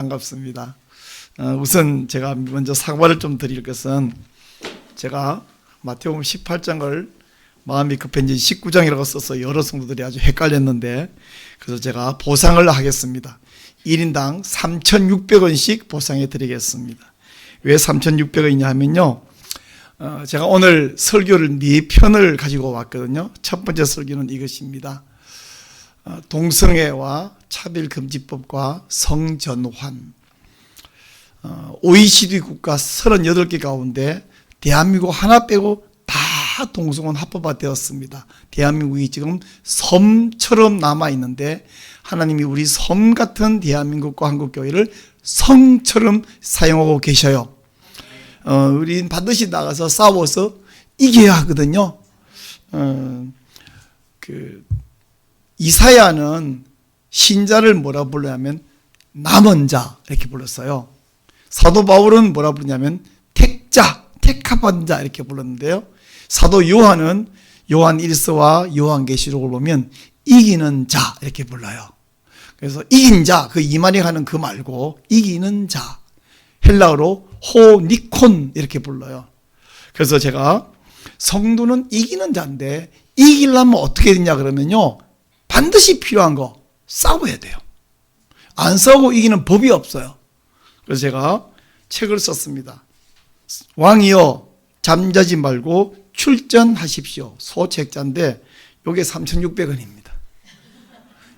반갑습니다. 우선 제가 먼저 사과를 좀 드릴 것은 제가 마태복음 18장을 마음이 급해지 19장이라고 써서 여러 성도들이 아주 헷갈렸는데, 그래서 제가 보상을 하겠습니다. 1인당 3,600원씩 보상해 드리겠습니다. 왜 3,600원이냐 하면요, 제가 오늘 설교를 4편을 가지고 왔거든요. 첫 번째 설교는 이것입니다. 동성애와 차별금지법과 성전환. OECD 국가 38개 가운데 대한민국 하나 빼고 다 동성혼 합법화 되었습니다. 대한민국이 지금 섬처럼 남아있는데 하나님이 우리 섬 같은 대한민국과 한국교회를 성처럼 사용하고 계셔요. 우린 반드시 나가서 싸워서 이겨야 하거든요. 이사야는 신자를 뭐라 불렀냐면 남은 자 이렇게 불렀어요. 사도 바울은 뭐라 부르냐면 택자, 택합한 자 이렇게 불렀는데요. 사도 요한은 요한 1서와 요한계시록을 보면 이기는 자 이렇게 불러요. 그래서 이긴 자, 그 이만희 하는 그 말고 이기는 자, 헬라어로 호니콘 이렇게 불러요. 그래서 제가 성도는 이기는 자인데 이기려면 어떻게 되냐 그러면요, 반드시 필요한 거 싸워야 돼요. 안 싸우고 이기는 법이 없어요. 그래서 제가 책을 썼습니다. 왕이여 잠자지 말고 출전하십시오. 소책자인데 이게 3,600원입니다.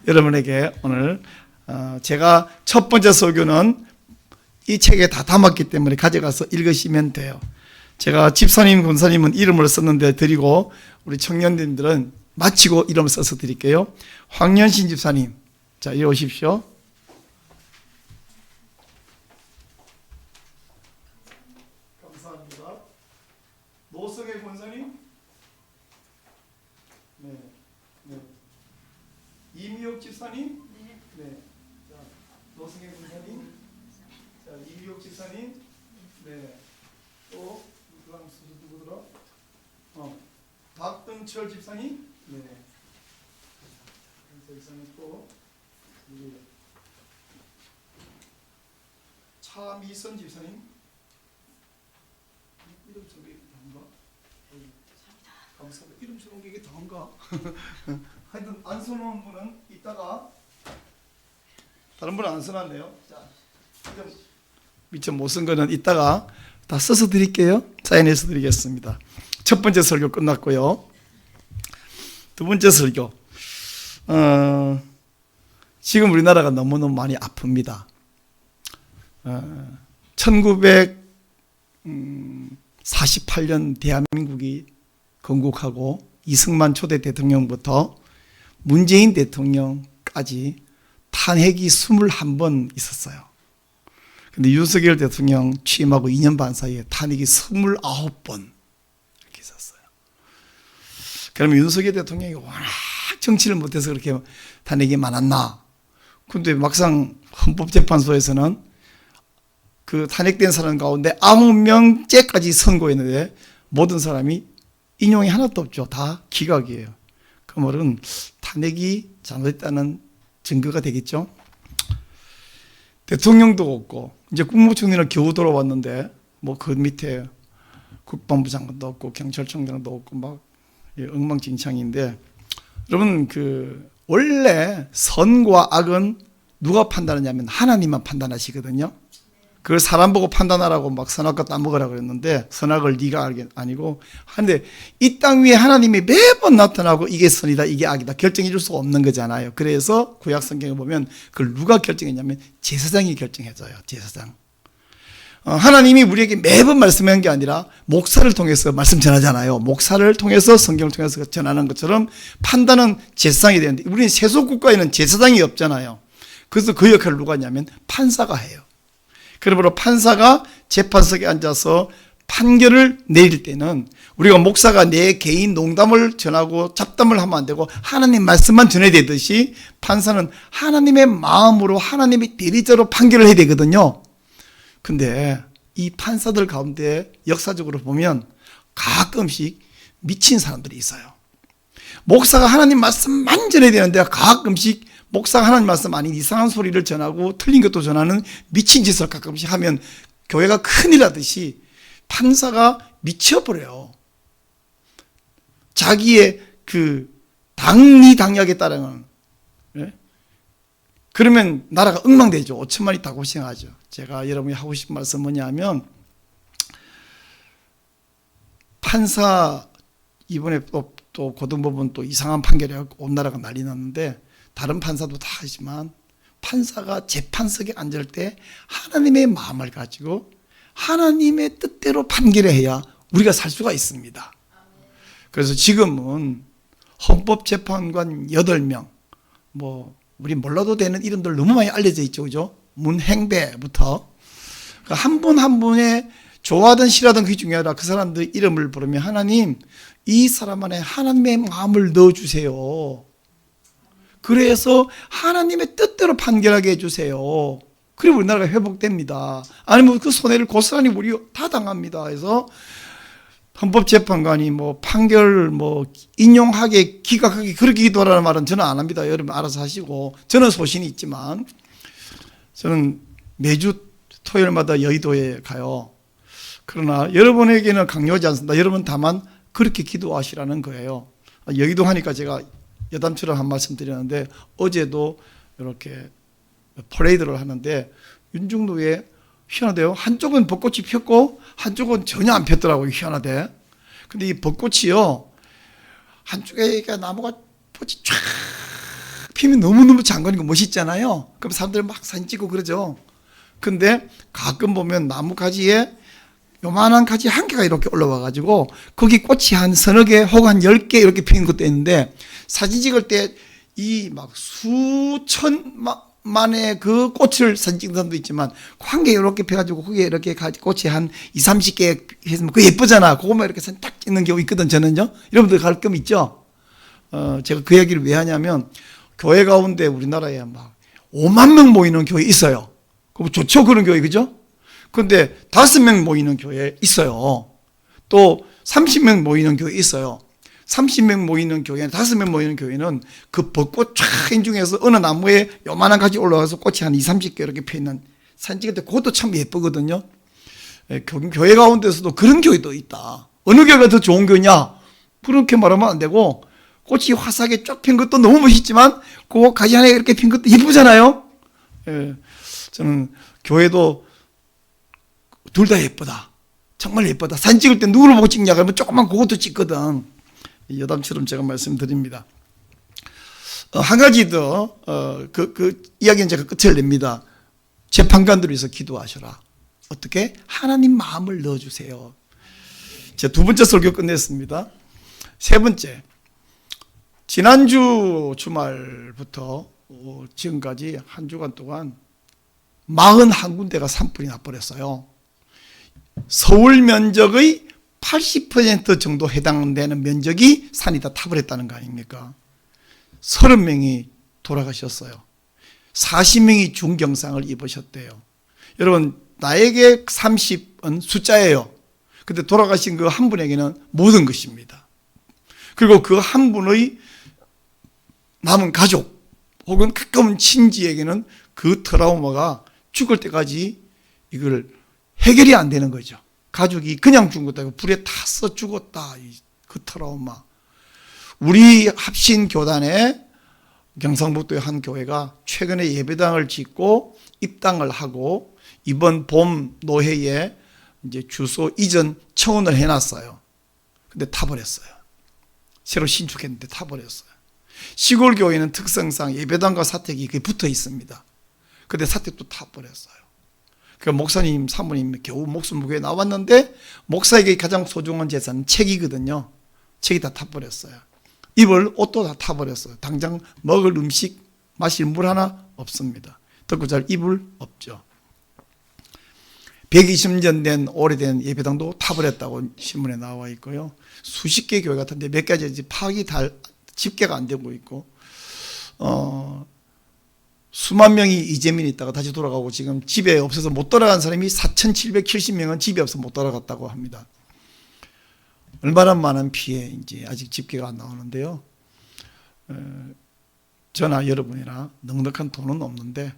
여러분에게 오늘 제가 첫 번째 설교는 이 책에 다 담았기 때문에 가져가서 읽으시면 돼요. 제가 집사님, 권사님은 이름을 썼는데 드리고 우리 청년들은 마치고 이름을 써서 드릴게요. 황연신 집사님, 자 이리 오십시오. 감사합니다. 노성애 권사님, 네. 이미옥 집사님, 네. 자, 노성애 권사님, 자 이미옥 집사님, 네. 또 누구더라? 박등철 집사님, 네. 집사님 또 차미선 집사님, 이름 쓰는 게 더한가? 감사합니다. 이름 쓰는 게 이게 더한가? 하여튼 안 써놓은 분은 이따가 다른 분은 안 써놨네요. 자, 미처 못 쓴 거는 이따가 다 써서 드릴게요. 사인해서 드리겠습니다. 첫 번째 설교 끝났고요. 두 번째 설교. 지금 우리나라가 너무너무 많이 아픕니다. 1948년 대한민국이 건국하고 이승만 초대 대통령부터 문재인 대통령까지 탄핵이 21번 있었어요. 근데 윤석열 대통령 취임하고 2년 반 사이에 탄핵이 29번 이렇게 있었어요. 그러면 윤석열 대통령이 워낙 정치를 못해서 그렇게 탄핵이 많았나? 근데 막상 헌법재판소에서는 그 탄핵된 사람 가운데 9명째까지 선고했는데 모든 사람이 인용이 하나도 없죠. 다 기각이에요. 그 말은 탄핵이 잘못됐다는 증거가 되겠죠. 대통령도 없고 이제 국무총리는 겨우 돌아왔는데 뭐 그 밑에 국방부 장관도 없고 경찰청장도 없고 막 엉망진창인데, 여러분 원래 선과 악은 누가 판단하냐면 하나님만 판단하시거든요. 그걸 사람 보고 판단하라고 막 선악과 따먹으라 그랬는데 선악을 네가 알게 아니고 하는데, 이 땅 위에 하나님이 매번 나타나고 이게 선이다 이게 악이다 결정해 줄 수가 없는 거잖아요. 그래서 구약 성경에 보면 그걸 누가 결정했냐면 제사장이 결정해줘요. 제사장. 하나님이 우리에게 매번 말씀하는 게 아니라 목사를 통해서 말씀 전하잖아요. 목사를 통해서 성경을 통해서 전하는 것처럼 판단은 제사장이 되는데, 우리는 세속국가에는 제사장이 없잖아요. 그래서 그 역할을 누가 하냐면 판사가 해요. 그러므로 판사가 재판석에 앉아서 판결을 내릴 때는 우리가 목사가 내 개인 농담을 전하고 잡담을 하면 안 되고 하나님 말씀만 전해야 되듯이 판사는 하나님의 마음으로 하나님의 대리자로 판결을 해야 되거든요. 근데 이 판사들 가운데 역사적으로 보면 가끔씩 미친 사람들이 있어요. 목사가 하나님 말씀만 전해야 되는데 가끔씩 목사가 하나님 말씀 아닌 이상한 소리를 전하고 틀린 것도 전하는 미친 짓을 가끔씩 하면 교회가 큰일 나듯이 판사가 미쳐버려요. 자기의 그 당리당략에 따르는. 예? 그러면 나라가 엉망되죠. 5천만이 다 고생하죠. 제가 여러분이 하고 싶은 말씀 뭐냐면, 판사 이번에 또 고등법원 또 이상한 판결이 온 나라가 난리 났는데, 다른 판사도 다 하지만 판사가 재판석에 앉을 때 하나님의 마음을 가지고 하나님의 뜻대로 판결해야 우리가 살 수가 있습니다. 그래서 지금은 헌법재판관 8명, 우리 몰라도 되는 이름들 너무 많이 알려져 있죠. 그죠? 문행배부터. 한 분 한 분의 좋아하든 싫어하든 그게 중요하라. 그 사람들 이름을 부르면 하나님, 이 사람 안에 하나님의 마음을 넣어주세요. 그래서 하나님의 뜻대로 판결하게 해주세요. 그리고 우리나라가 회복됩니다. 아니면 그 손해를 고스란히 우리 다 당합니다. 그래서 헌법재판관이 판결 인용하게 기각하게 그렇게 기도하라는 말은 저는 안 합니다. 여러분 알아서 하시고. 저는 소신이 있지만 저는 매주 토요일마다 여의도에 가요. 그러나 여러분에게는 강요하지 않습니다. 여러분 다만 그렇게 기도하시라는 거예요. 여의도 하니까 제가 여담처럼 한 말씀 드렸는데, 어제도 이렇게 퍼레이드를 하는데 윤중로에 희한하대요. 한쪽은 벚꽃이 폈고 한쪽은 전혀 안 폈더라고요. 희한하대. 근데 이 벚꽃이요, 한쪽에 나무가 꽃이 쫙 피면 너무너무 장관이고 멋있잖아요. 그럼 사람들 막 사진 찍고 그러죠. 근데 가끔 보면 나무 가지에 요만한 가지 한 개가 이렇게 올라와 가지고 거기 꽃이 한 서너 개 혹은 한 10개 이렇게 피는 것도 있는데, 사진 찍을 때 이 막 수천만의 그 꽃을 사진 찍는 사람도 있지만 한 개 이렇게 펴가지고 거기에 이렇게 꽃이 한 20, 30개 했으면 그거 예쁘잖아. 그거만 이렇게 사진 딱 찍는 경우 있거든. 저는요. 여러분들 가끔 있죠. 제가 그 얘기를 왜 하냐면, 교회 가운데 우리나라에 막 5만 명 모이는 교회 있어요. 그거 좋죠. 그런 교회, 그죠? 근데 5명 모이는 교회 있어요. 또 30명 모이는 교회 있어요. 30명 모이는 교회는, 5명 모이는 교회는 그 벚꽃 쫙 중에서 어느 나무에 요만한 가지 올라가서 꽃이 한 20, 30개 이렇게 펴 있는 사진 찍을 때 그것도 참 예쁘거든요. 교회 가운데서도 그런 교회도 있다. 어느 교회가 더 좋은 교회냐? 그렇게 말하면 안 되고, 꽃이 화사하게 쫙 핀 것도 너무 멋있지만 그 가지 하나에 이렇게 핀 것도 예쁘잖아요. 저는 교회도 둘 다 예쁘다. 정말 예쁘다. 사진 찍을 때 누구를 보고 찍냐 그러면 조금만 그것도 찍거든. 여담처럼 제가 말씀드립니다. 한 가지 더, 그 이야기는 제가 끝을 냅니다. 재판관들을 위해서 기도하셔라. 어떻게? 하나님 마음을 넣어주세요. 제 두 번째 설교 끝냈습니다. 세 번째, 지난주 주말부터 지금까지 한 주간 동안 41군데가 산불이 나버렸어요. 서울 면적의 80% 정도 해당되는 면적이 산이 다 타버렸다는 거 아닙니까? 30명이 돌아가셨어요. 40명이 중경상을 입으셨대요. 여러분, 나에게 30은 숫자예요. 근데 돌아가신 그 한 분에게는 모든 것입니다. 그리고 그 한 분의 남은 가족 혹은 가까운 친지에게는 그 트라우마가 죽을 때까지 이걸 해결이 안 되는 거죠. 가족이 그냥 죽었다, 불에 타서 죽었다, 그 트라우마. 우리 합신교단의 경상북도의 한 교회가 최근에 예배당을 짓고 입당을 하고 이번 봄 노회에 이제 주소 이전 청원을 해놨어요. 근데 타버렸어요. 새로 신축했는데 타버렸어요. 시골 교회는 특성상 예배당과 사택이 붙어 있습니다. 근데 사택도 타버렸어요. 그 목사님, 사모님 겨우 목숨 무게에 나왔는데 목사에게 가장 소중한 재산은 책이거든요. 책이 다 타버렸어요. 입을 옷도 다 타버렸어요. 당장 먹을 음식, 마실 물 하나 없습니다. 덥고 잘 이불 없죠. 120년 된 오래된 예배당도 타버렸다고 신문에 나와 있고요. 수십 개 교회 같은데 몇 가지 파악이 집계가 안 되고 있고, 수만 명이 이재민이 있다가 다시 돌아가고 지금 집에 없어서 못 돌아간 사람이 4,770명은 집에 없어서 못 돌아갔다고 합니다. 얼마나 많은 피해인지 아직 집계가 안 나오는데요. 저나 여러분이나 넉넉한 돈은 없는데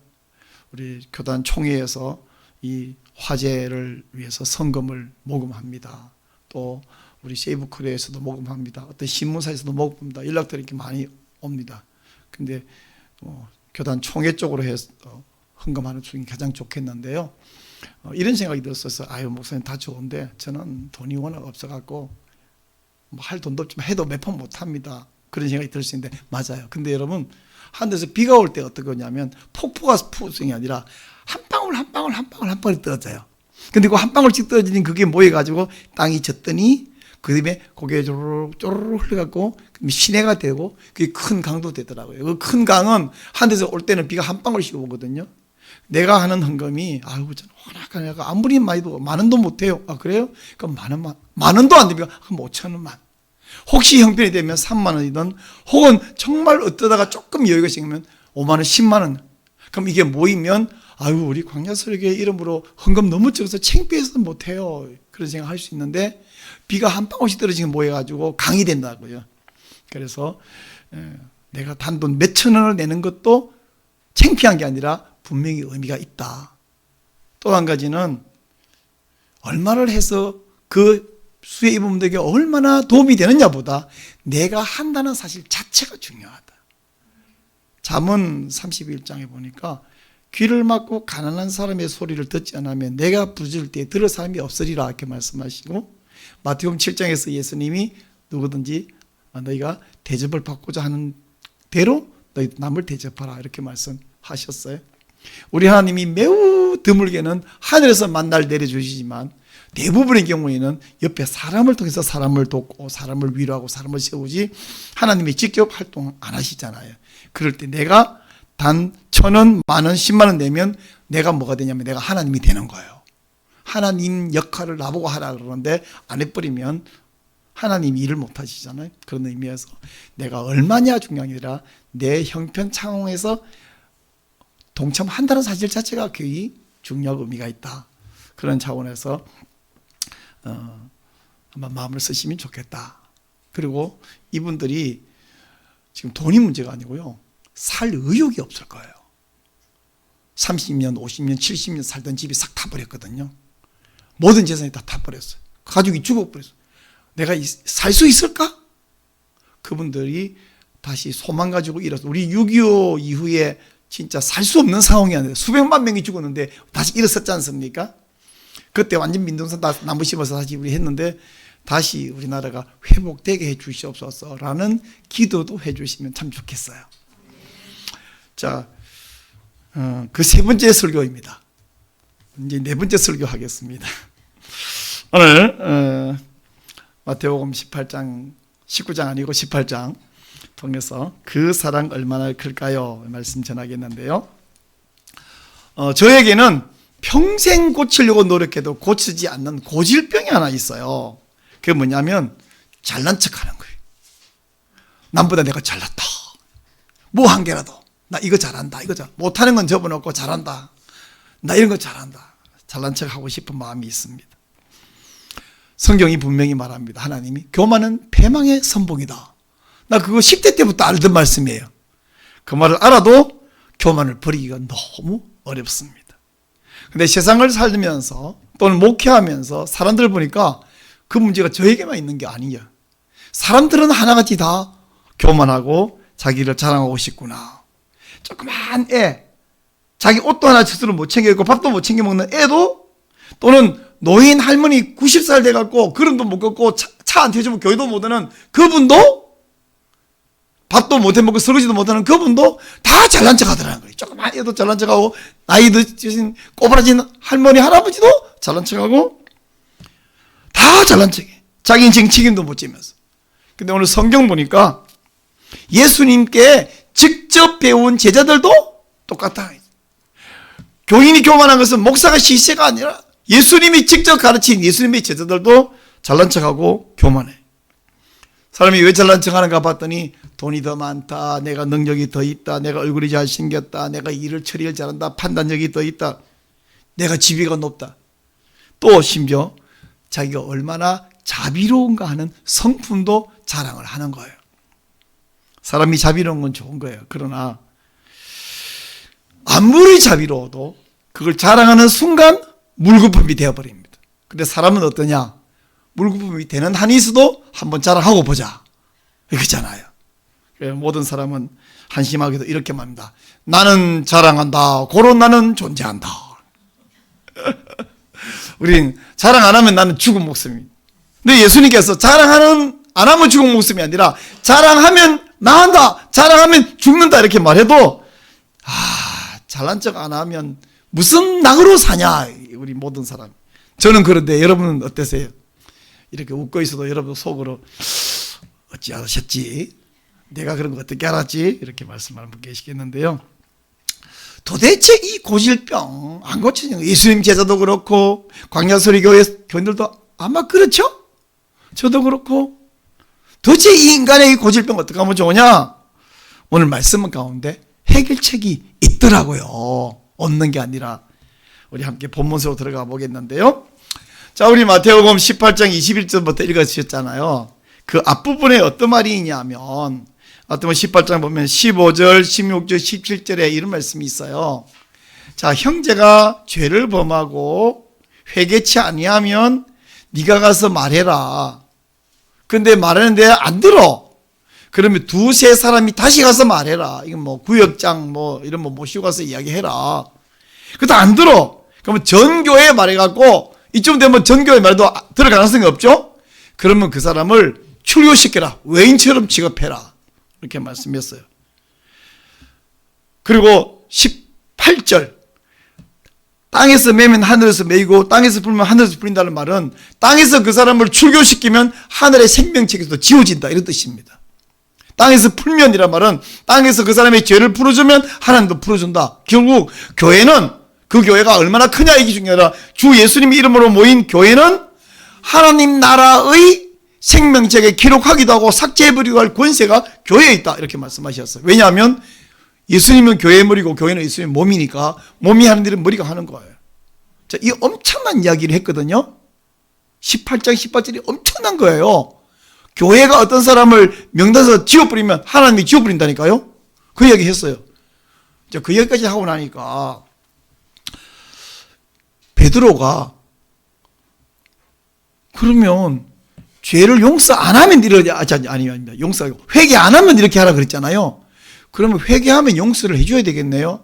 우리 교단 총회에서 이 화재를 위해서 성금을 모금합니다. 또 우리 세이브 코리아에서도 모금합니다. 어떤 신문사에서도 모금합니다. 연락들이 이렇게 많이 옵니다. 근데 교단 총회 쪽으로 해서 헌금하는 중이 가장 좋겠는데요. 이런 생각이 들었어서 아유 목사님 다 좋은데 저는 돈이 워낙 없어갖고 뭐 할 돈도 없지만 해도 몇 번 못합니다. 그런 생각이 들 수 있는데 맞아요. 근데 여러분 하늘에서 비가 올 때 어떻게 오냐면 폭포가 푸승이 아니라 한 방울 한 방울 한 방울 한 방울이 떨어져요. 근데 그 한 방울씩 떨어지는 그게 모여가지고 땅이 젖더니 그 다음에 고개 쪼르륵 쪼르륵 흘러갖고 시내가 되고 그게 큰 강도 되더라고요. 그 큰 강은 하늘에서 올 때는 비가 한 방울씩 오거든요. 내가 하는 헌금이 아이고 저는 허락하네. 아무리 많이도 만 원도 못해요. 아 그래요? 그럼 만 원도 안 되면 그럼 5천 원만. 혹시 형편이 되면 3만 원이든 혹은 정말 어쩌다가 조금 여유가 생기면 5만 원, 10만 원. 그럼 이게 모이면 아유 우리 광야설교회 이름으로 헌금 너무 적어서 창피해서 못해요. 그런 생각할 수 있는데 비가 한 방울씩 떨어지게 모여가지고 강이 된다고요. 그래서 내가 단돈 몇천 원을 내는 것도 창피한 게 아니라 분명히 의미가 있다. 또 한 가지는 얼마를 해서 그 수혜 이분들에게 얼마나 도움이 되느냐보다 내가 한다는 사실 자체가 중요하다. 잠언 31장에 보니까 귀를 막고 가난한 사람의 소리를 듣지 않으면 내가 부를 때 들을 사람이 없으리라 이렇게 말씀하시고 마태복음 7장에서 예수님이 누구든지 너희가 대접을 받고자 하는 대로 너희 남을 대접하라 이렇게 말씀하셨어요. 우리 하나님이 매우 드물게는 하늘에서 만날 내려주시지만 대부분의 경우에는 옆에 사람을 통해서 사람을 돕고 사람을 위로하고 사람을 세우지 하나님이 직접 활동 안 하시잖아요. 그럴 때 내가 단 1,000원, 만원, 10만원 내면 내가 뭐가 되냐면 내가 하나님이 되는 거예요. 하나님 역할을 나보고 하라 그러는데 안 해버리면 하나님이 일을 못 하시잖아요. 그런 의미에서 내가 얼마냐 중요한 게 아니라 내 형편 상황에서 동참한다는 사실 자체가 굉장히 중요한 의미가 있다. 그런 차원에서 한번 마음을 쓰시면 좋겠다. 그리고 이분들이 지금 돈이 문제가 아니고요. 살 의욕이 없을 거예요. 30년, 50년, 70년 살던 집이 싹 타버렸거든요. 모든 재산이 다 타버렸어요. 가족이 죽어버렸어요. 내가 살 수 있을까? 그분들이 다시 소망 가지고 일어서 우리 6.25 이후에 진짜 살 수 없는 상황이 아니라 수백만 명이 죽었는데 다시 일어섰지 않습니까? 그때 완전 민둥산 나무 심어서 다시 우리 했는데 다시 우리나라가 회복되게 해 주시옵소서라는 기도도 해 주시면 참 좋겠어요. 자, 그 세 번째 설교입니다. 이제 네 번째 설교 하겠습니다. 오늘 마태복음 18장, 19장 아니고 18장 통해서 그 사랑 얼마나 클까요? 말씀 전하겠는데요. 저에게는 평생 고치려고 노력해도 고치지 않는 고질병이 하나 있어요. 그게 뭐냐면 잘난 척하는 거예요. 남보다 내가 잘났다. 뭐 한 개라도 나 이거 잘한다. 이거 못하는 건 접어놓고 잘한다. 나 이런 거 잘한다. 잘난 척하고 싶은 마음이 있습니다. 성경이 분명히 말합니다. 하나님이 교만은 패망의 선봉이다. 나 그거 10대 때부터 알던 말씀이에요. 그 말을 알아도 교만을 버리기가 너무 어렵습니다. 근데 세상을 살면서 또는 목회하면서 사람들 보니까 그 문제가 저에게만 있는 게 아니에요. 사람들은 하나같이 다 교만하고 자기를 자랑하고 싶구나. 조그만 애, 자기 옷도 하나 스스로 못 챙겨 입고 밥도 못 챙겨 먹는 애도 또는 노인 할머니 90살 돼갖고 걸음도 못 걷고 차 안 태워주면 교회도 못 오는 그분도 밥도 못 해먹고 설거지도 못하는 그분도 다 잘난 척 하더라는 거예요. 조그만 애도 잘난 척하고 나이 드신 꼬부라진 할머니 할아버지도 잘난 척하고 다 잘난 척해. 자기 인생 책임도 못 지면서. 근데 오늘 성경 보니까 예수님께 직접 배운 제자들도 똑같다. 교인이 교만한 것은 목사가 시세가 아니라 예수님이 직접 가르친 예수님의 제자들도 잘난 척하고 교만해. 사람이 왜 잘난 척하는가 봤더니 돈이 더 많다, 내가 능력이 더 있다, 내가 얼굴이 잘생겼다, 내가 일을 처리를 잘한다, 판단력이 더 있다, 내가 지위가 높다. 또 심지어 자기가 얼마나 자비로운가 하는 성품도 자랑을 하는 거예요. 사람이 자비로운 건 좋은 거예요. 그러나 아무리 자비로워도 그걸 자랑하는 순간 물거품이 되어버립니다. 근데 사람은 어떠냐? 물거품이 되는 한이 있어도 한번 자랑하고 보자, 이거잖아요. 모든 사람은 한심하게도 이렇게 말합니다. 나는 자랑한다. 고로 나는 존재한다. 우린 자랑 안 하면 나는 죽은 목숨입니다. 근데 예수님께서 자랑 안 하면 죽은 목숨이 아니라 자랑하면 나한다, 자랑하면 죽는다 이렇게 말해도 잘난 척 안 하면 무슨 낙으로 사냐, 우리 모든 사람. 저는 그런데 여러분은 어떠세요? 이렇게 웃고 있어도 여러분 속으로 어찌 알았지? 내가 그런 거 어떻게 알았지? 이렇게 말씀하는 분 계시겠는데요. 도대체 이 고질병 안 고치는 예수님 제자도 그렇고 광야설교회 교인들도 아마 그렇죠? 저도 그렇고. 도대체 이 인간의 이 고질병 어떻게 하면 좋으냐? 오늘 말씀 가운데 해결책이 있더라고요. 없는 게 아니라. 우리 함께 본문으로 들어가 보겠는데요. 자, 우리 마태복음 18장 21절부터 읽으셨잖아요. 그 앞부분에 어떤 말이 있냐면 마태복음 18장 보면 15절, 16절, 17절에 이런 말씀이 있어요. 자, 형제가 죄를 범하고 회개치 아니하면 네가 가서 말해라. 근데 말하는데 안 들어. 그러면 두세 사람이 다시 가서 말해라. 이건 뭐 구역장 이런 모시고 가서 이야기해라. 그것도 안 들어. 그러면 전교회 말해갖고 이쯤 되면 전교회 말도 들을 가능성이 없죠? 그러면 그 사람을 출교시켜라. 외인처럼 취급해라. 이렇게 말씀했어요. 그리고 18절. 땅에서 매면 하늘에서 매이고 땅에서 불면 하늘에서 불린다는 말은 땅에서 그 사람을 출교시키면 하늘의 생명책에서 지워진다, 이런 뜻입니다. 땅에서 풀면이란 말은 땅에서 그 사람의 죄를 풀어주면 하나님도 풀어준다. 결국 교회는 그 교회가 얼마나 크냐 이게 중요하다. 주 예수님의 이름으로 모인 교회는 하나님 나라의 생명책에 기록하기도 하고 삭제해버리고 할 권세가 교회에 있다, 이렇게 말씀하셨어요. 왜냐하면 예수님은 교회의 머리고 교회는 예수님의 몸이니까 몸이 하는 일은 머리가 하는 거예요. 자, 이 엄청난 이야기를 했거든요. 18장 18절이 엄청난 거예요. 교회가 어떤 사람을 명단에서 지워버리면 하나님이 지워버린다니까요. 그 이야기 했어요. 자, 그 이야기까지 하고 나니까 베드로가 그러면 죄를 용서 안 하면 이러냐? 아닙니다. 용서, 회개 안 하면 이렇게 하라 그랬잖아요. 그러면 회개하면 용서를 해줘야 되겠네요.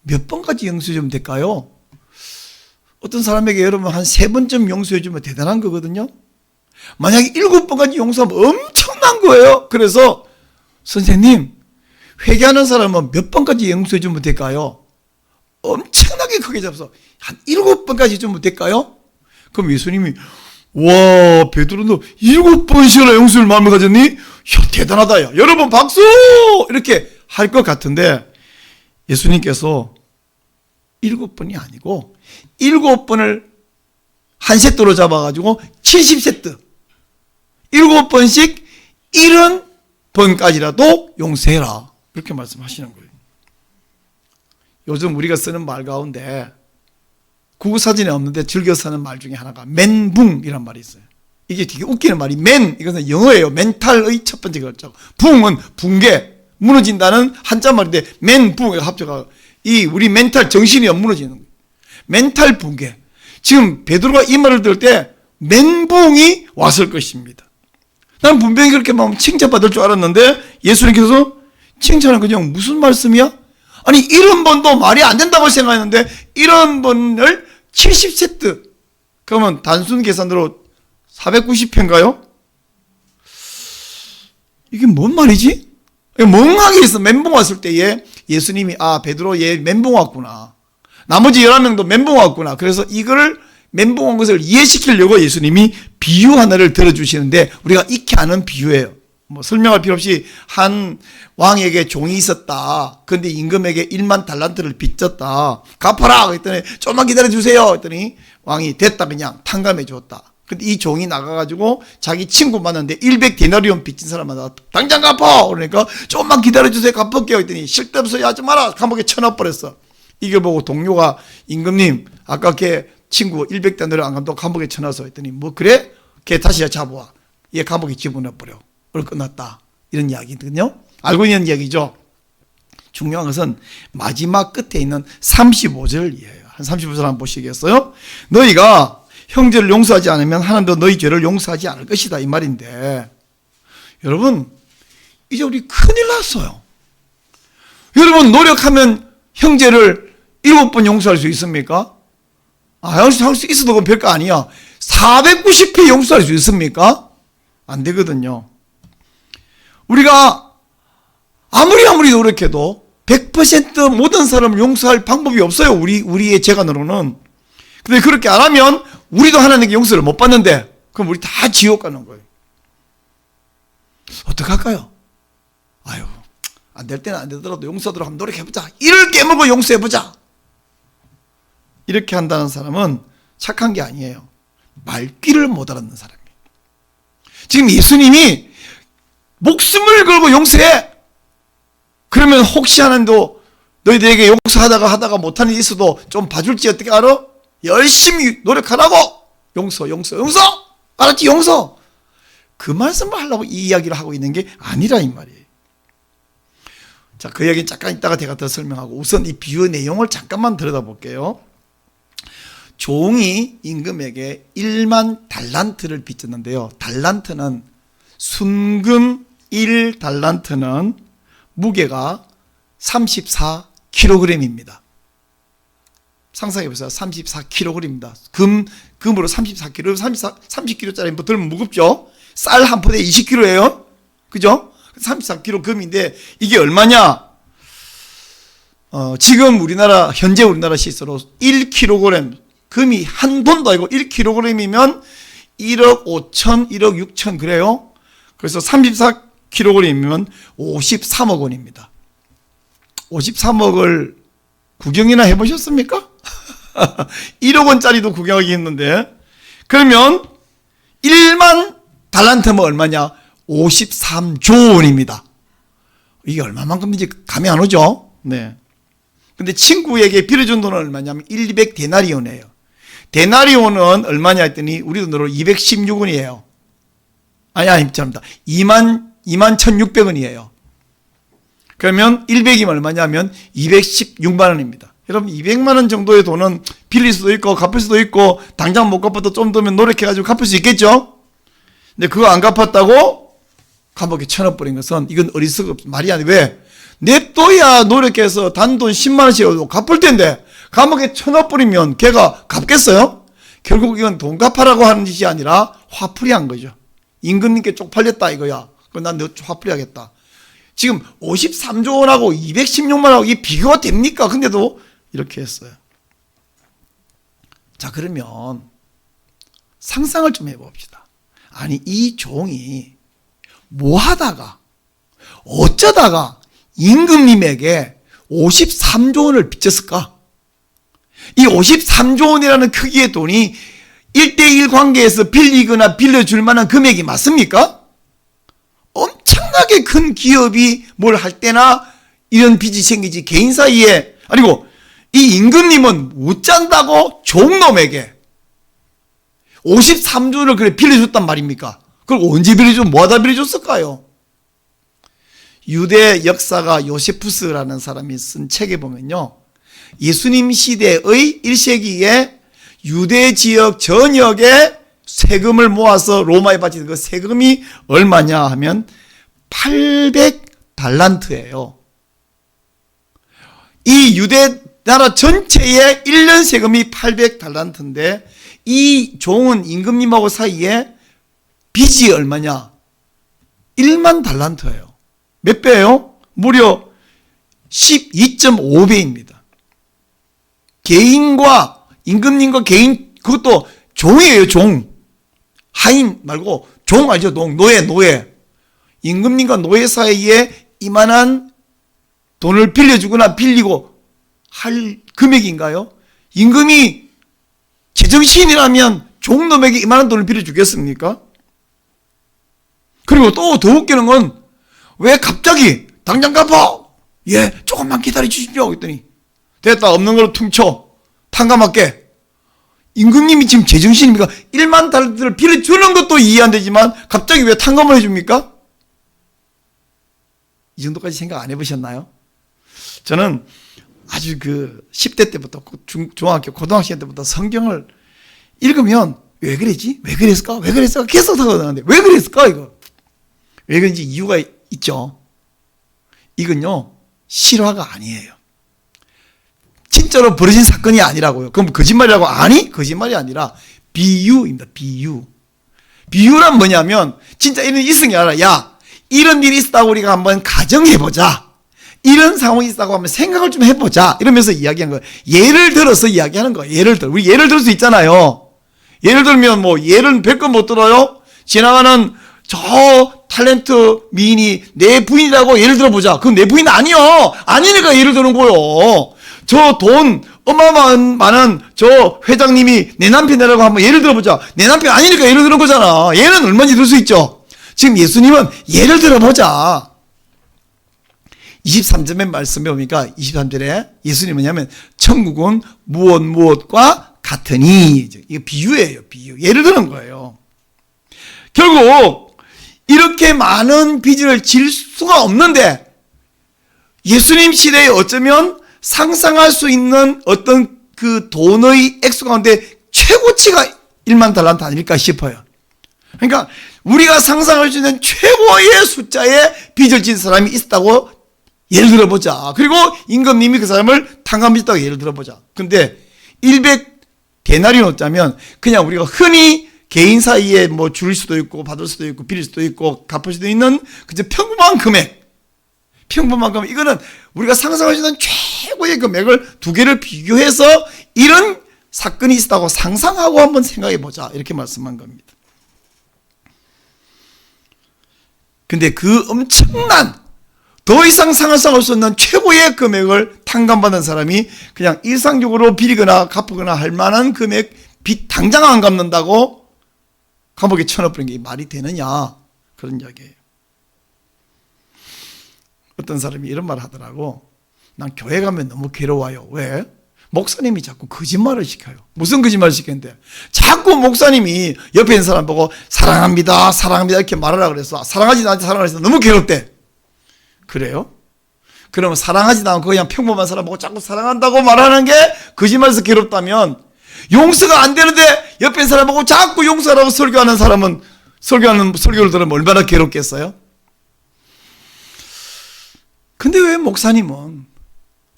몇 번까지 용서해주면 될까요? 어떤 사람에게 여러분 한 3번쯤 용서해주면 대단한 거거든요. 만약에 7번까지 용서하면 엄청난 거예요. 그래서 선생님, 회개하는 사람은 몇 번까지 용서해주면 될까요? 엄청나게 크게 잡아서 한 7번까지 주면 될까요? 그럼 예수님이 와, 베드로 너 7번씩이나 용서를 마음을 가졌니? 야, 대단하다. 야. 여러분 박수! 이렇게 할 것 같은데 예수님께서 7번이 아니고 7번을 한 세트로 잡아가지고 70세트 7번씩 70번까지라도 용서해라, 이렇게 말씀하시는 거예요. 요즘 우리가 쓰는 말 가운데 구구사전에 없는데 즐겨 쓰는 말 중에 하나가 멘붕이란 말이 있어요. 이게 되게 웃기는 말이, 이것은 영어예요. 멘탈의 첫 번째 글자고, 붕은 붕괴, 무너진다는 한자말인데 멘붕을 합쳐가 우리 멘탈 정신이 무너지는 거예요. 멘탈 붕괴. 지금 베드로가 이 말을 들을 때 멘붕이 왔을 것입니다. 난 분명히 그렇게 막 칭찬받을 줄 알았는데 예수님께서 칭찬은 그냥 무슨 말씀이야? 아니, 이런 번도 말이 안 된다고 생각했는데 이런 번을 70세트, 그러면 단순 계산으로 490회인가요? 이게 뭔 말이지? 멍하게 있어. 멘붕 왔을 때에 예수님이 베드로 얘 멘붕 왔구나, 나머지 11명도 멘붕 왔구나. 그래서 이거를 멘붕 온 것을 이해시키려고 예수님이 비유 하나를 들어주시는데 우리가 익히 아는 비유예요. 뭐 설명할 필요 없이 한 왕에게 종이 있었다. 그런데 임금에게 1만 달란트를 빚졌다. 갚아라 그랬더니 조금만 기다려주세요 했더니 왕이 됐다 그냥 탕감해 줬다. 근데 이 종이 나가가지고 자기 친구 만났는데 100데나리온 빚진 사람마다 당장 갚아 그러니까 조금만 기다려주세요, 갚을게요 했더니 쓸데없어 하지 마라, 감옥에 쳐넣어버렸어. 이걸 보고 동료가 임금님 아까 걔 친구 100데나리온 안 감도 감옥에 쳐넣어서 했더니 뭐 그래? 걔 다시 잡아와. 얘 감옥에 집어넣어버려. 끝났다, 이런 이야기거든요. 알고 있는 이야기죠. 중요한 것은 마지막 끝에 있는 35절이에요. 한 35절 한번 보시겠어요? 너희가 형제를 용서하지 않으면 하나님도 너희 죄를 용서하지 않을 것이다, 이 말인데, 여러분 이제 우리 큰일 났어요. 여러분 노력하면 형제를 7번 용서할 수 있습니까? 할 수 있어도 그건 별거 아니야. 490회 용서할 수 있습니까? 안 되거든요. 우리가 아무리 노력해도 100% 모든 사람을 용서할 방법이 없어요. 우리의 재간으로는. 근데 그렇게 안 하면 우리도 하나님께 용서를 못 받는데, 그럼 우리 다 지옥 가는 거예요. 어떡할까요? 아유, 안 될 때는 안 되더라도 용서하도록 한번 노력해보자. 이를 깨물고 용서해보자. 이렇게 한다는 사람은 착한 게 아니에요. 말귀를 못 알아듣는 사람이에요. 지금 예수님이 목숨을 걸고 용서해. 그러면 혹시 하나님도 너희들에게 용서하다가 못하는 일이 있어도 좀 봐줄지 어떻게 알아? 열심히 노력하라고. 용서. 알았지? 용서. 그 말씀을 하려고 이 이야기를 하고 있는 게 아니라 이 말이에요. 자, 그 이야기는 잠깐 이따가 제가 더 설명하고 우선 이 비유 내용을 잠깐만 들여다볼게요. 종이 임금에게 1만 달란트를 빚졌는데요. 달란트는 순금 1달란트는 무게가 34kg입니다. 상상해보세요. 34kg입니다. 금으로 34kg, 30kg짜리 뭐 들면 무겁죠? 쌀 한 포대에 20kg예요. 그죠? 34kg 금인데 이게 얼마냐? 지금 현재 우리나라 시세로 1kg, 금이 한 돈도 아니고 1kg이면 1억 5천, 1억 6천 그래요. 그래서 34kg이면 53억 원입니다. 53억을 구경이나 해보셨습니까? 1억 원짜리도 구경하기 했는데, 그러면 1만 달란트면 얼마냐? 53조 원입니다. 이게 얼마만큼인지 감이 안 오죠? 네. 근데 친구에게 빌려준 돈은 얼마냐면 100데나리온이에요. 데나리온은 얼마냐 했더니 우리 돈으로 216원이에요. 아니, 죄송합니다. 21,600원이에요. 그러면 100이면 얼마냐면 216만 원입니다. 여러분 200만 원 정도의 돈은 빌릴 수도 있고 갚을 수도 있고 당장 못 갚아도 좀 더면 노력해가지고 갚을 수 있겠죠? 근데 그거 안 갚았다고 감옥에 쳐넣어버린 것은 이건 어리석은 말이 아니에요. 왜? 냅둬야 노력해서 단돈 10만 원씩 갚을 텐데 감옥에 쳐넣어버리면 걔가 갚겠어요? 결국 이건 돈 갚아라고 하는 짓이 아니라 화풀이 한 거죠. 임금님께 쪽팔렸다 이거야. 그럼 난 너 화풀이 하겠다. 지금 53조 원하고 216만 원하고 이게 비교가 됩니까? 근데도 이렇게 했어요. 자, 그러면 상상을 좀 해봅시다. 아니, 이 종이 뭐 하다가 어쩌다가 임금님에게 53조 원을 빚졌을까? 이 53조 원이라는 크기의 돈이 1대1 관계에서 빌리거나 빌려줄 만한 금액이 맞습니까? 엄청나게 큰 기업이 뭘 할 때나 이런 빚이 생기지 개인 사이에. 아니고 이 임금님은 못 잔다고 종놈에게 53조 원을 그래 빌려줬단 말입니까? 그걸 언제 빌려주고 뭐하다 빌려줬을까요? 유대 역사가 요세푸스라는 사람이 쓴 책에 보면요, 예수님 시대의 1세기에 유대 지역 전역에 세금을 모아서 로마에 바치는 그 세금이 얼마냐 하면 800달란트예요. 이 유대 나라 전체의 1년 세금이 800달란트인데 이 종은 임금님하고 사이에 빚이 얼마냐? 1만 달란트예요. 몇 배예요? 무려 12.5배입니다. 개인과 임금님과 개인, 그것도 종이에요. 종. 하인 말고 종 알죠? 노예. 임금님과 노예 사이에 이만한 돈을 빌려주거나 빌리고 할 금액인가요? 임금이 제정신이라면 종놈에게 이만한 돈을 빌려주겠습니까? 그리고 또 더 웃기는 건 왜 갑자기 당장 갚아? 예, 조금만 기다려 주십시오. 그랬더니 됐다, 없는 걸로 퉁쳐 탕감할게. 임금님이 지금 제정신입니까? 1만 달러를 빌려주는 것도 이해 안 되지만 갑자기 왜 탕감을 해줍니까? 이 정도까지 생각 안 해보셨나요? 저는 아주 10대 때부터 중학교, 고등학생 때부터 성경을 읽으면 왜 그랬지? 왜 그랬을까? 왜 그랬을까? 계속 생각하는데 왜 그랬을까? 이거. 왜 그런지 이유가 있죠. 이건요, 실화가 아니에요. 진짜로 벌어진 사건이 아니라고요. 그럼 거짓말이라고? 아니, 거짓말이 아니라 비유입니다. 비유란 뭐냐면 진짜 이런 일이 있은 게 아니라 야, 이런 일이 있었다고 우리가 한번 가정해보자. 이런 상황이 있다고 하면 생각을 좀 해보자. 이러면서 이야기한 거예요. 예를 들어서 이야기하는 거예요. 우리 예를 들 수 있잖아요. 예를 들면 예를 100건 못 들어요? 지나가는 저 탤런트 미인이 내 부인이라고 예를 들어보자. 그건 내 부인 아니요. 아니니까 예를 드는 거요. 저 돈 어마어마한 많은 저 회장님이 내 남편이라고 한번 예를 들어보자. 내 남편 아니니까 예를 드는 거잖아. 얘는 얼마든지 들 수 있죠. 지금 예수님은 예를 들어보자. 23절의 말씀에 보니까 23절에 예수님은 뭐냐면 천국은 무엇과 같으니, 이거 비유예요. 비유. 예를 드는 거예요. 결국 이렇게 많은 빚을 질 수가 없는데 예수님 시대에 어쩌면 상상할 수 있는 어떤 그 돈의 액수 가운데 최고치가 1만 달란트 아닐까 싶어요. 그러니까 우리가 상상할 수 있는 최고의 숫자의 빚을 진 사람이 있다고 예를 들어보자. 그리고 임금님이 그 사람을 탕감했다고 예를 들어보자. 근데 100데나리온 짜면 그냥 우리가 흔히 개인 사이에 줄 수도 있고 받을 수도 있고 빌릴 수도 있고 갚을 수도 있는 그저 평범한 금액. 이거는 우리가 상상할 수 있는 최고의 금액을 두 개를 비교해서 이런 사건이 있다고 상상하고 한번 생각해 보자. 이렇게 말씀한 겁니다. 근데 그 엄청난 더 이상 상상할 수 없는 최고의 금액을 탕감받은 사람이 그냥 일상적으로 빌리거나 갚거나 할 만한 금액 빚 당장 안 갚는다고 감옥에 쳐넣어버린 게 말이 되느냐, 그런 이야기예요. 어떤 사람이 이런 말 하더라고. 난 교회 가면 너무 괴로워요. 왜? 목사님이 자꾸 거짓말을 시켜요. 무슨 거짓말을 시켰는데? 자꾸 목사님이 옆에 있는 사람 보고 사랑합니다 이렇게 말하라 그랬어. 사랑하지 나한테 사랑하지 너무 괴롭대. 그래요? 그러면 사랑하지도 않고 그냥 평범한 사람 보고 자꾸 사랑한다고 말하는 게 거짓말에서 괴롭다면, 용서가 안 되는데 옆에 있는 사람 보고 자꾸 용서하라고 설교하는 사람은 설교를 들으면 얼마나 괴롭겠어요? 근데 왜 목사님은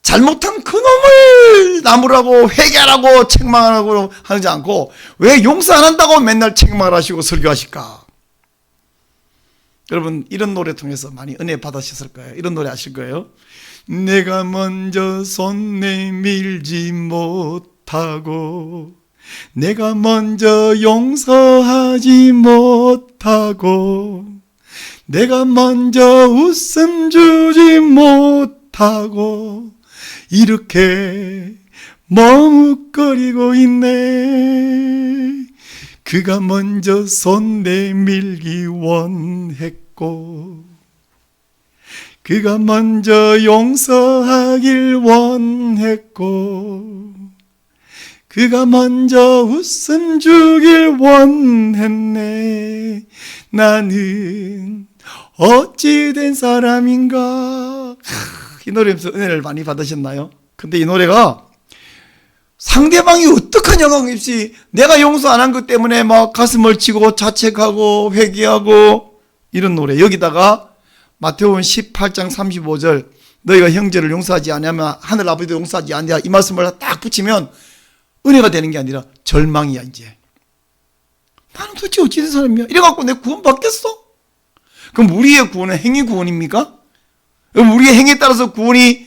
잘못한 그놈을 나무라고 회개하라고 책망하라고 하지 않고 왜 용서 안 한다고 맨날 책망을 하시고 설교하실까? 여러분, 이런 노래 통해서 많이 은혜 받으셨을 거예요. 이런 노래 아실 거예요. 내가 먼저 손 내밀지 못하고, 내가 먼저 용서하지 못하고, 내가 먼저 웃음 주지 못하고 이렇게 머뭇거리고 있네. 그가 먼저 손 내밀기 원했고, 그가 먼저 용서하길 원했고, 그가 먼저 웃음 주길 원했네. 나는 어찌 된 사람인가. 이 노래에서 은혜를 많이 받으셨나요? 근데 이 노래가 상대방이 어떡한 영향 없이 내가 용서 안 한 것 때문에 막 가슴을 치고 자책하고 회개하고 이런 노래. 여기다가 마태복음 18장 35절 너희가 형제를 용서하지 않으면 하늘 아버지도 용서하지 않냐, 이 말씀을 딱 붙이면 은혜가 되는 게 아니라 절망이야. 이제 나는 도대체 어찌 된 사람이야? 이래갖고 내 구원 받겠어? 그럼 우리의 구원은 행위 구원입니까? 그럼 우리의 행위에 따라서 구원이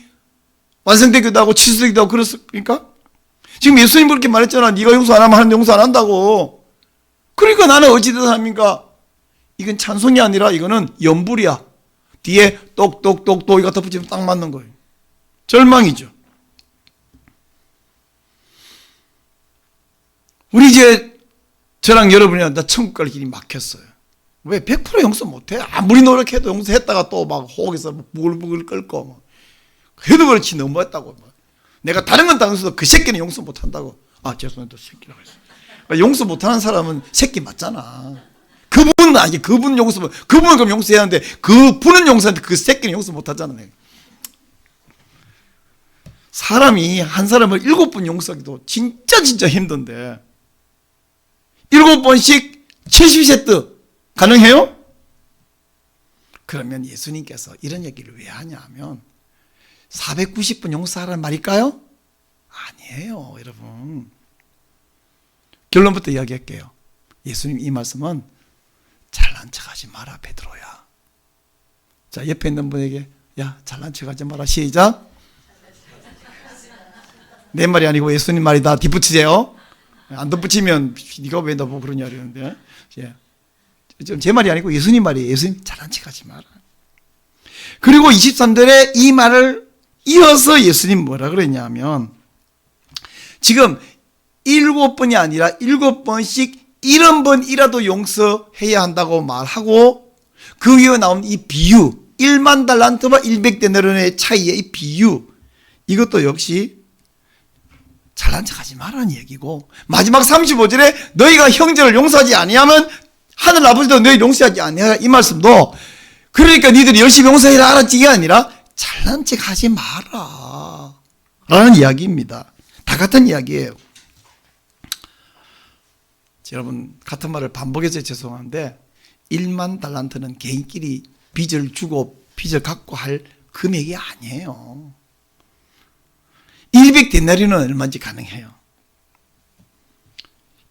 완성되기도 하고 취소되기도 하고 그렇습니까? 지금 예수님 그렇게 말했잖아. 네가 용서 안 하면 하나님 용서 안 한다고. 그러니까 나는 어찌 된 사람인가? 이건 찬송이 아니라 이거는 연불이야. 뒤에 똑똑똑똑 이거 다 붙이면 딱 맞는 거예요. 절망이죠. 우리 이제 저랑 여러분이랑 다 천국 갈 길이 막혔어요. 왜? 100% 용서 못해. 아무리 노력해도 용서했다가 또 막 호흡에서 부글부글 끓고 막. 해도 그렇지 너무했다고. 내가 다른 건 다 용서해도 그 새끼는 용서 못한다고. 아, 죄송해요. 또 새끼라고 했어. 용서 못하는 사람은 새끼 맞잖아. 그분은 아니, 그분 용서, 그분은 그럼 용서해야 하는데, 그분은 용서하는데 그 새끼는 용서 못 하잖아요. 사람이 한 사람을 7번 용서하기도 진짜 힘든데, 7번씩 70세트 가능해요? 그러면 예수님께서 이런 얘기를 왜 하냐 하면 490번 용서하라는 말일까요? 아니에요, 여러분. 결론부터 이야기할게요. 예수님 이 말씀은 잘난 척하지 마라, 베드로야. 자, 옆에 있는 분에게 야, 잘난 척하지 마라. 시작. 내 말이 아니고 예수님 말이다. 뒷붙이세요. 안 덧붙이면 네가 왜 나보고 그러냐 이러는데, 제 말이 아니고 예수님 말이에요. 예수님 잘난 척하지 마라. 그리고 23절에 이 말을 이어서 예수님 뭐라 그랬냐면, 지금 7번이 아니라 7번씩 70번이라도 용서해야 한다고 말하고, 그 위에 나온 이 비유, 1만 달란트와 100데나리온의 차이의 이 비유, 이것도 역시 잘난 척하지 말라는 얘기고, 마지막 35절에 너희가 형제를 용서하지 아니하면 하늘 아버지도 너희 용서하지 아니하라, 이 말씀도 그러니까 니들이 열심히 용서해라 알았지, 이게 아니라 잘난 척하지 마라 라는 이야기입니다. 다 같은 이야기예요. 여러분, 같은 말을 반복해서 죄송한데 1만 달란트는 개인끼리 빚을 주고 빚을 갚고 할 금액이 아니에요. 100데나리온은 얼마인지 가능해요.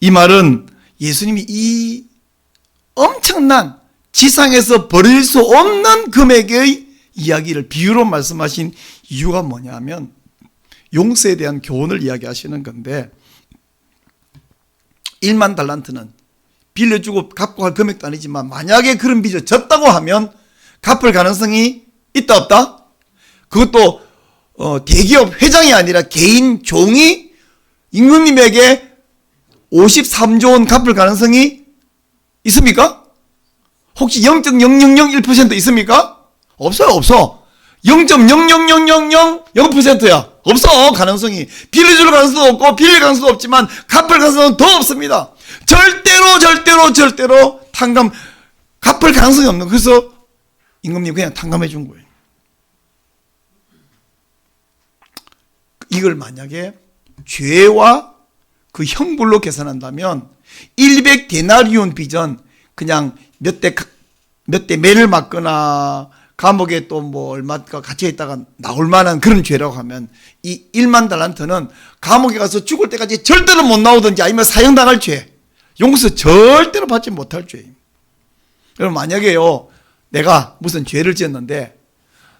이 말은 예수님이 이 엄청난 지상에서 버릴 수 없는 금액의 이야기를 비유로 말씀하신 이유가 뭐냐면 용서에 대한 교훈을 이야기하시는 건데, 1만 달란트는 빌려주고 갚고 할 금액도 아니지만 만약에 그런 빚을 졌다고 하면 갚을 가능성이 있다 없다? 그것도 대기업 회장이 아니라 개인 종이 임금님에게 53조 원 갚을 가능성이 있습니까? 혹시 0.0001% 있습니까? 없어요, 없어. 0.00000%야. 없어, 가능성이. 빌려줄 가능성도 없고 빌릴 가능성도 없지만 갚을 가능성은 더 없습니다. 절대로 갚을 가능성이 없는. 그래서 임금님 그냥 탕감해 준 거예요. 이걸 만약에 죄와 그 형벌로 계산한다면 100데나리온 빚은 그냥 몇 대 매를 맞거나 감옥에 또 뭐 얼마가 갇혀 있다가 나올 만한 그런 죄라고 하면, 이 1만 달란트는 감옥에 가서 죽을 때까지 절대로 못 나오든지 아니면 사형당할 죄, 용서 절대로 받지 못할 죄입니다. 그럼 만약에요, 내가 무슨 죄를 지었는데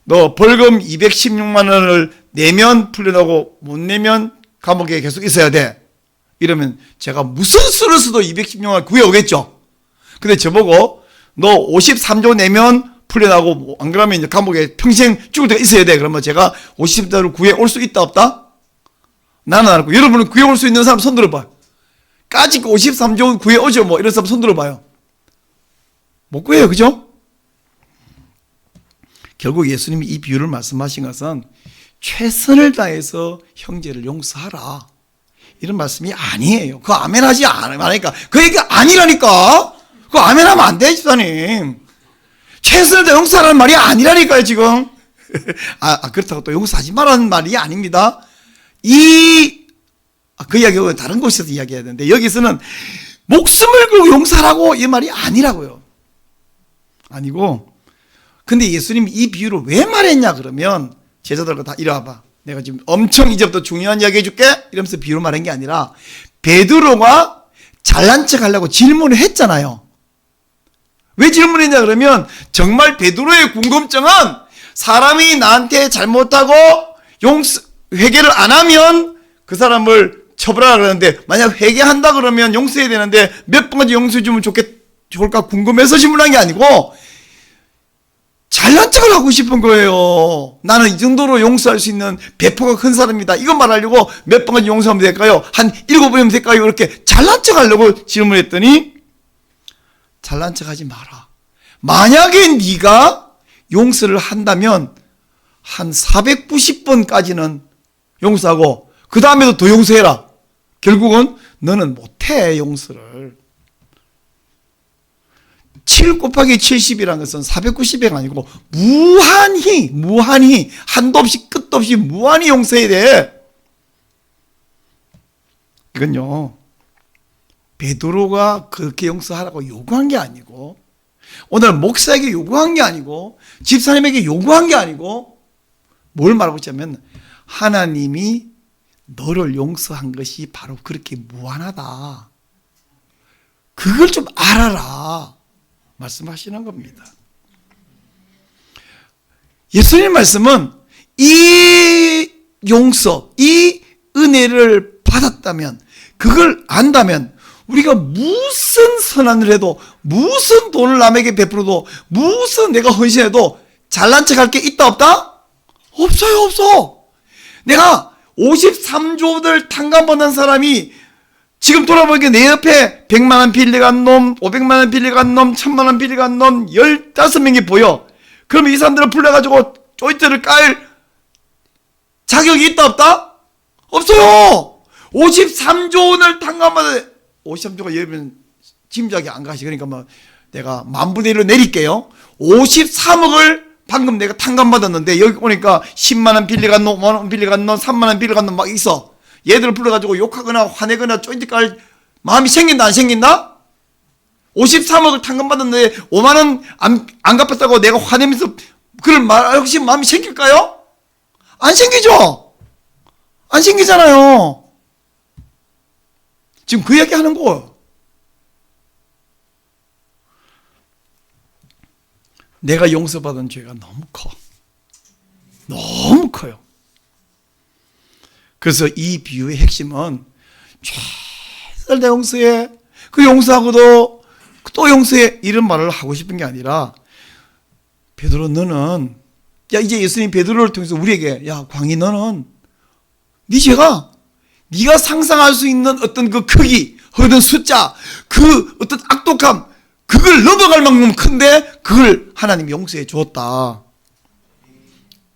너 벌금 216만 원을 내면 풀려나고 못 내면 감옥에 계속 있어야 돼, 이러면 제가 무슨 수를 써도 216만 원 구해오겠죠. 근데 저보고 너 53조 내면 풀려나고 안 그러면 이제 감옥에 평생 죽을 때가 있어야 돼, 그러면 제가 53조를 구해올 수 있다 없다? 나는 안 하고, 여러분은 구해올 수 있는 사람 손 들어봐요. 까짓 53조 구해오죠, 뭐 이런 사람 손 들어봐요. 못 구해요, 그죠? 결국 예수님이 이 비유를 말씀하신 것은 최선을 다해서 형제를 용서하라, 이런 말씀이 아니에요. 그거 아멘 하지 않으니까. 그 얘기가 아니라니까. 그거 아멘 하면 안 돼, 집사님. 최선을 다해 용서하라는 말이 아니라니까요, 지금. 그렇다고 또 용서하지 말라는 말이 아닙니다. 그 이야기는 다른 곳에서 이야기해야 되는데, 여기서는 목숨을 걸고 용서하라고 이 말이 아니라고요. 아니고, 근데 예수님이 이 비유를 왜 말했냐 그러면, 제자들과 다 이리 와봐. 내가 지금 엄청 이제부터 중요한 이야기 해줄게, 이러면서 비유를 말한 게 아니라, 베드로가 잘난 척 하려고 질문을 했잖아요. 왜 질문했냐 그러면, 정말 베드로의 궁금증은 사람이 나한테 잘못하고 회개를 안 하면 그 사람을 처벌하라 그러는데, 만약 회개한다 그러면 용서해야 되는데 몇 번까지 용서해 주면 좋을까 궁금해서 질문한 게 아니고, 잘난 척을 하고 싶은 거예요. 나는 이 정도로 용서할 수 있는 배포가 큰 사람이다, 이거 말하려고 몇 번까지 용서하면 될까요? 한 7번이면 될까요? 이렇게 잘난 척 하려고 질문했더니, 잘난 척 하지 마라. 만약에 네가 용서를 한다면 한 490번까지는 용서하고 그 다음에도 더 용서해라. 결국은 너는 못해, 용서를. 7 곱하기 70이라는 것은 490이 아니고 무한히 한도 없이 끝도 없이 무한히 용서해야 돼. 이건요, 베드로가 그렇게 용서하라고 요구한 게 아니고, 오늘 목사에게 요구한 게 아니고, 집사님에게 요구한 게 아니고, 뭘 말하고 있냐면 하나님이 너를 용서한 것이 바로 그렇게 무한하다. 그걸 좀 알아라 말씀하시는 겁니다. 예수님 말씀은 이 용서, 이 은혜를 받았다면, 그걸 안다면 우리가 무슨 선한을 해도, 무슨 돈을 남에게 베풀어도, 무슨 내가 헌신해도 잘난 척할 게 있다 없다? 없어요. 없어. 내가 53조들 탕감받는 사람이 지금 돌아보니까 내 옆에 100만 원 빌려간 놈, 500만 원 빌려간 놈, 1000만 원 빌려간 놈 15명이 보여. 그러면 이 사람들을 불러가지고 조이트를 깔 자격이 있다 없다? 없어요. 53조 원을 탕감받은, 53조가 여러분 짐작이 안 가시. 그러니까 뭐 내가 만분의 1로 내릴게요. 53억을 방금 내가 탕감받았는데 여기 오니까 10만 원 빌려간 놈, 5만 원 빌려간 놈, 3만 원 빌려간 놈 막 있어. 얘들을 불러가지고 욕하거나 화내거나 쪼인트 깔 마음이 생긴다 안 생긴다? 53억을 탕감받았는데 5만 원 안 갚았다고 내가 화내면서 그럴 말 혹시 마음이 생길까요? 안 생기죠? 안 생기잖아요. 지금 그 이야기 하는 거예요. 내가 용서받은 죄가 너무 커. 너무 커요. 그래서 이 비유의 핵심은 최선을 다 용서해. 그 용서하고도 또 용서해. 이런 말을 하고 싶은 게 아니라, 베드로 너는, 야 이제 예수님 베드로를 통해서 우리에게, 야 광희 너는 네 죄가 네가 상상할 수 있는 어떤 그 크기, 어떤 숫자, 그 어떤 악독함, 그걸 넘어갈 만큼 큰데 그걸 하나님이 용서해 주었다.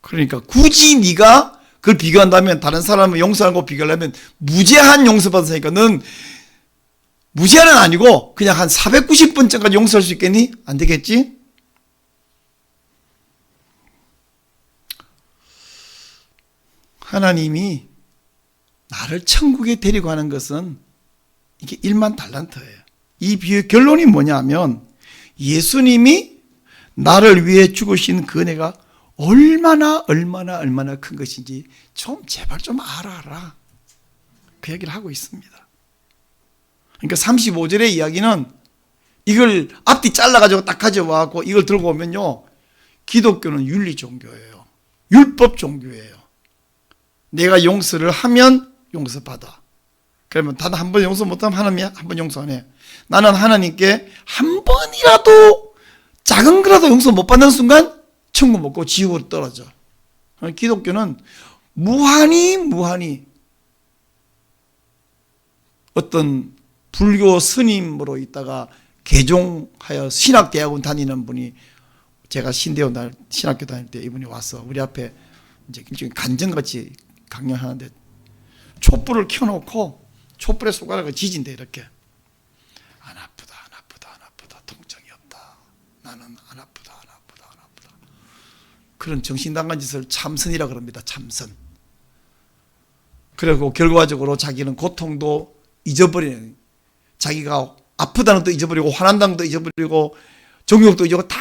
그러니까 굳이 네가 그걸 비교한다면, 다른 사람을 용서하고 비교하려면 무제한 용서받았으니까 넌 무제한은 아니고 그냥 한 490번째까지 용서할 수 있겠니? 안 되겠지? 하나님이 나를 천국에 데리고 가는 것은 이게 1만 달란트예요. 이 비유의 결론이 뭐냐면, 예수님이 나를 위해 죽으신 그 은혜가 얼마나 큰 것인지 좀 제발 좀 알아라. 그 얘기를 하고 있습니다. 그러니까 35절의 이야기는 이걸 앞뒤 잘라가지고 딱 가져와갖고 이걸 들고 오면요, 기독교는 윤리 종교예요. 율법 종교예요. 내가 용서를 하면 용서받아. 그러면 단 한 번 용서 못하면 하나님이 한 번 용서 안 해. 나는 하나님께 한 번이라도 작은 거라도 용서 못 받는 순간 천국 먹고 지옥으로 떨어져. 기독교는 무한히 어떤 불교 스님으로 있다가 개종하여 신학대학원 다니는 분이, 제가 신대원 신학교 다닐 때 이분이 와서 우리 앞에 이제 일종의 간증같이 강연하는데, 촛불을 켜놓고 촛불에 손가락을 지진대. 이렇게 안 아프다 통증이 없다, 나는 안 아프다. 그런 정신당한 짓을 참선이라 그럽니다. 참선. 그리고 결과적으로 자기는 고통도 잊어버리는, 자기가 아프다는 것도 잊어버리고 화난다는 것도 잊어버리고 정욕도 잊어버리고 다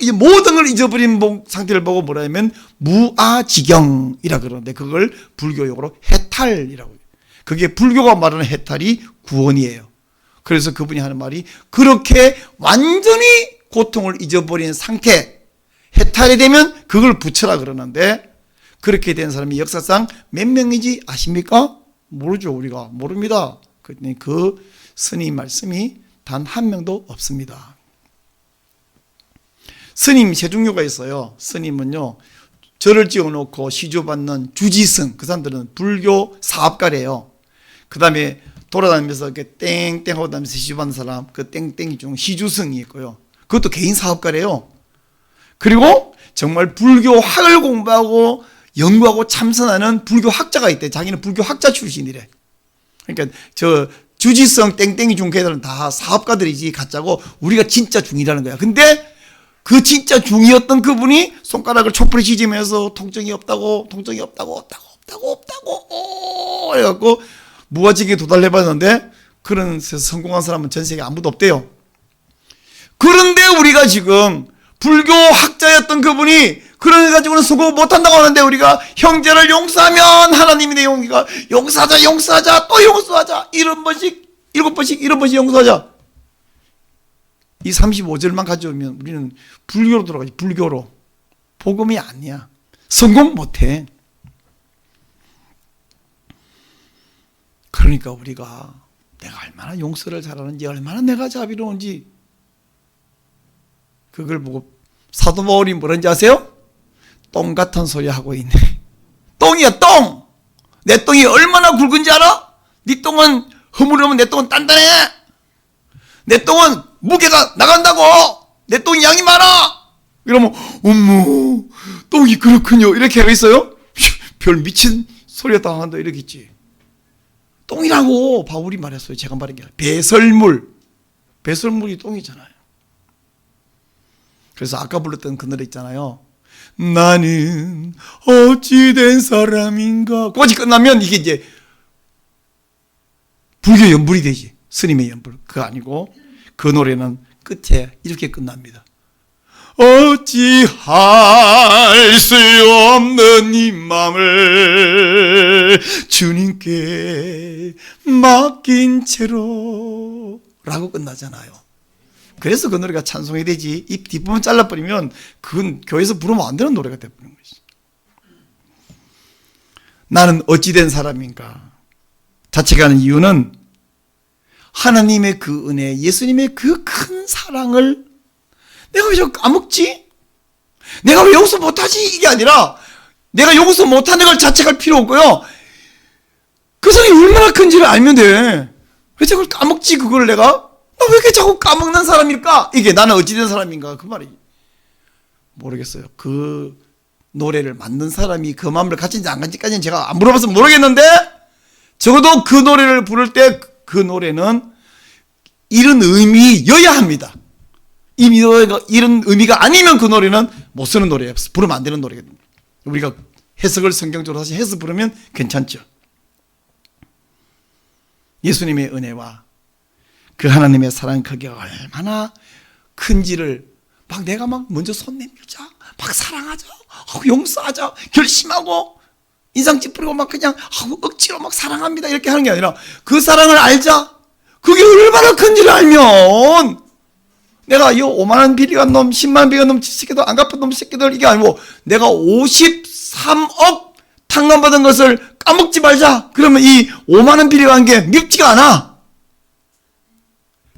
이 모든 걸 잊어버린 상태를 보고 뭐라 하면 무아지경이라 그러는데, 그걸 불교 용어로 해탈이라고 해요. 그게 불교가 말하는 해탈이 구원이에요. 그래서 그분이 하는 말이, 그렇게 완전히 고통을 잊어버린 상태, 해탈이 되면 그걸 붙여라 그러는데, 그렇게 된 사람이 역사상 몇 명이지 아십니까? 모르죠. 우리가 모릅니다. 그 스님 말씀이 단 한 명도 없습니다. 스님 세 종류가 있어요. 스님은요, 절을 지어놓고 시주받는 주지승, 그 사람들은 불교 사업가래요. 그 다음에 돌아다니면서 이렇게 땡땡 하고 다니면서 시주받는 사람, 그 땡땡이 중 시주승이 있고요. 그것도 개인 사업가래요. 그리고 정말 불교학을 공부하고 연구하고 참선하는 불교학자가 있대. 자기는 불교학자 출신이래. 그러니까 저 주지성 땡땡이 중개들은 다 사업가들이지 가짜고 우리가 진짜 중이라는 거야. 근데 그 진짜 중이었던 그분이 손가락을 촛불에 지지면서 통증이 없다고 해갖고 무아지게 도달해봤는데 그런 데서 성공한 사람은 전 세계에 아무도 없대요. 그런데 우리가 지금 불교 학자였던 그분이 그런 가지고는 성공 못한다고 하는데 우리가 형제를 용서하면 하나님이 내 용서하자 또 용서하자 7번씩 용서하자. 이 35절만 가져오면 우리는 불교로 돌아가지. 불교로. 복음이 아니야. 성공 못해. 그러니까 우리가 내가 얼마나 용서를 잘하는지 얼마나 내가 자비로운지 그걸 보고 사도 바울이 뭐라는지 아세요? 똥 같은 소리 하고 있네. 똥이야 똥. 내 똥이 얼마나 굵은지 알아? 네 똥은 허물으면 내 똥은 단단해. 내 똥은 무게가 나간다고. 내 똥이 양이 많아. 이러면 어머 똥이 그렇군요 이렇게 하겠어요? 별 미친 소리가 한다 이러겠지. 똥이라고 바울이 말했어요. 제가 말한 게 아니라 배설물이 똥이잖아요. 그래서 아까 불렀던 그 노래 있잖아요. 나는 어찌된 사람인가. 그것이 끝나면 이게 이제 불교 연불이 되지. 스님의 연불. 그거 아니고 그 노래는 끝에 이렇게 끝납니다. 어찌할 수 없는 이 맘을 주님께 맡긴 채로 라고 끝나잖아요. 그래서 그 노래가 찬송이 되지. 이 뒷부분 잘라버리면 그건 교회에서 부르면 안 되는 노래가 되어버리는 것이. 나는 어찌된 사람인가 자체가 하는 이유는 하나님의 그 은혜, 예수님의 그 큰 사랑을 내가 왜 자꾸 까먹지? 내가 왜 용서 못하지? 이게 아니라 내가 용서 못하는 걸 자책할 필요 없고요. 그 사람이 얼마나 큰지를 알면 돼. 왜 자꾸 까먹지 그걸 내가? 나 왜 이렇게 자꾸 까먹는 사람일까? 이게 나는 어찌된 사람인가 그 말이 모르겠어요. 그 노래를 만든 사람이 그 마음을 갖는지 안 갖는지까지는 제가 안 물어봐서 모르겠는데 적어도 그 노래를 부를 때 그 노래는 이런 의미여야 합니다. 이런 의미가 아니면 그 노래는 못 쓰는 노래예요. 부르면 안 되는 노래거든요. 우리가 해석을 성경적으로 다시 해서 부르면 괜찮죠. 예수님의 은혜와 그 하나님의 사랑 그게 얼마나 큰지를 막 내가 막 먼저 손 내밀자, 막 사랑하자, 용서하자, 결심하고 인상 찌푸리고 막 그냥 억지로 막 사랑합니다 이렇게 하는 게 아니라 그 사랑을 알자. 그게 얼마나 큰지를 알면 내가 이 5만 원 빌려간 놈, 10만 원 빌려간 놈, 새끼들 안 갚은 놈 새끼들 이게 아니고 내가 53억 탕감받은 것을 까먹지 말자. 그러면 이 5만 원 빌려간 게 밉지가 않아.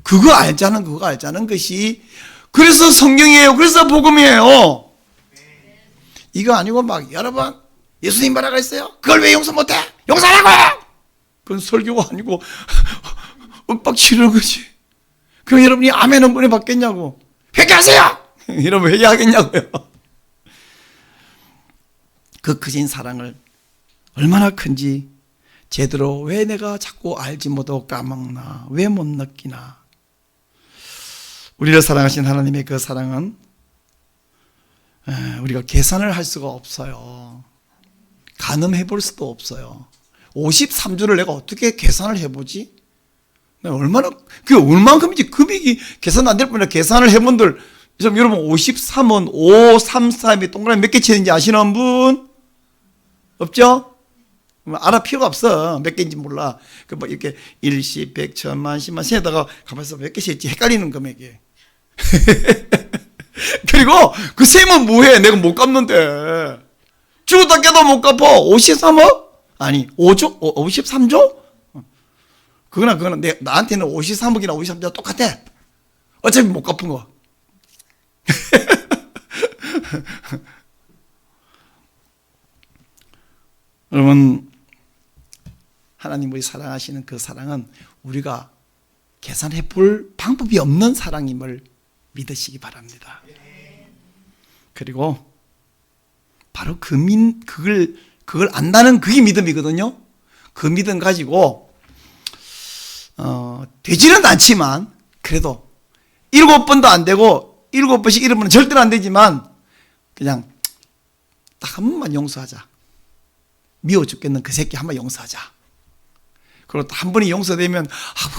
그거 알자는 것이 그래서 성경이에요. 그래서 복음이에요. 이거 아니고 막 여러 번 예수님 뭐라고 했어요? 그걸 왜 용서 못해? 용서하라고! 그건 설교가 아니고 윽박 치르는 거지. 그럼 여러분이 아멘은 은혜 받겠냐고. 회개하세요! 이러면 회개하겠냐고요. 그 크신 사랑을 얼마나 큰지 제대로 왜 내가 자꾸 알지 못하고 까먹나, 왜 못 느끼나. 우리를 사랑하신 하나님의 그 사랑은 우리가 계산을 할 수가 없어요. 가늠해 볼 수도 없어요. 53주를 내가 어떻게 계산을 해보지? 얼마나, 그게 얼만큼인지 금액이 계산 안 될 뿐이라 계산을 해본들, 여러분 53은 5, 3, 4에 동그라미 몇 개 치는지 아시는 분? 없죠? 알아 필요가 없어. 몇 개인지 몰라. 그 뭐 이렇게 일시, 백, 천만, 십만, 세다가 가만있어 몇 개씩 있지 헷갈리는 금액이. 그리고 그 셈은 뭐해? 내가 못 갚는데. 죽었다 깨도 못 갚아. 53억? 아니 5조? 53조? 그거나 나한테는 53억이나 53조가 똑같아. 어차피 못 갚은 거. 여러분 하나님 우리 사랑하시는 그 사랑은 우리가 계산해 볼 방법이 없는 사랑임을 믿으시기 바랍니다. 그리고 바로 그걸 안다는 그게 믿음이거든요. 그 믿음 가지고 되지는 않지만 그래도 7번도 안 되고 7번씩 잃으면 절대로 안 되지만 그냥 딱 한 번만 용서하자. 미워 죽겠는 그 새끼 한 번 용서하자. 그리고 또 한 번이 용서되면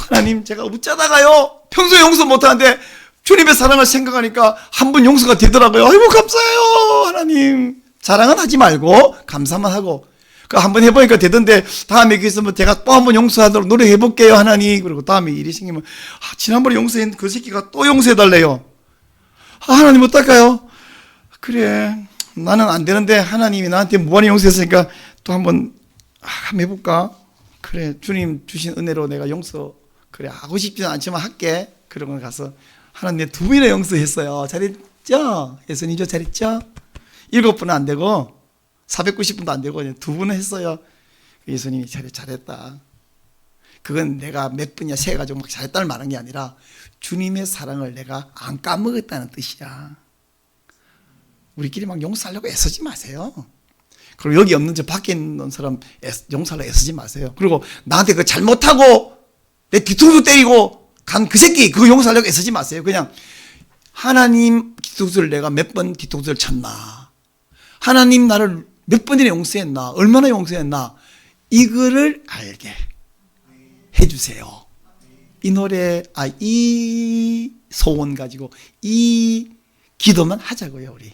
하나님 제가 어쩌다가요 평소에 용서 못하는데 주님의 사랑을 생각하니까 한 번 용서가 되더라고요. 아이고 감사해요 하나님. 자랑은 하지 말고 감사만 하고 그 한 번 해보니까 되던데 다음에 그 있으면 제가 또 한 번 용서하도록 노력해 볼게요 하나님. 그리고 다음에 일이 생기면 지난번에 용서한 그 새끼가 또 용서해 달래요. 하나님 어떨까요? 그래 나는 안 되는데 하나님이 나한테 무한히 용서했으니까 또 한번 해볼까? 그래 주님 주신 은혜로 내가 용서 그래 하고 싶지는 않지만 할게. 그러고 가서 하나님 내 2번이나 용서했어요. 잘했죠? 예수님죠 잘했죠? 7번은 안 되고 490번도 안 되고 2번은 했어요. 예수님이 잘했다. 그건 내가 몇 번이야 세가지고 막 잘했다는 말한 게 아니라 주님의 사랑을 내가 안 까먹었다는 뜻이야. 우리끼리 막 용서하려고 애쓰지 마세요. 그리고 여기 없는 저 밖에 있는 사람 용서하려고 애쓰지 마세요. 그리고 나한테 그 잘못하고 내 뒤통수 때리고 간 그 새끼 그거 용서하려고 애쓰지 마세요. 그냥 하나님 뒤통수를 내가 몇 번 뒤통수를 쳤나, 하나님 나를 몇 번이나 용서했나, 얼마나 용서했나, 이거를 알게 해주세요. 이 노래, 이 소원 가지고 이 기도만 하자고요. 우리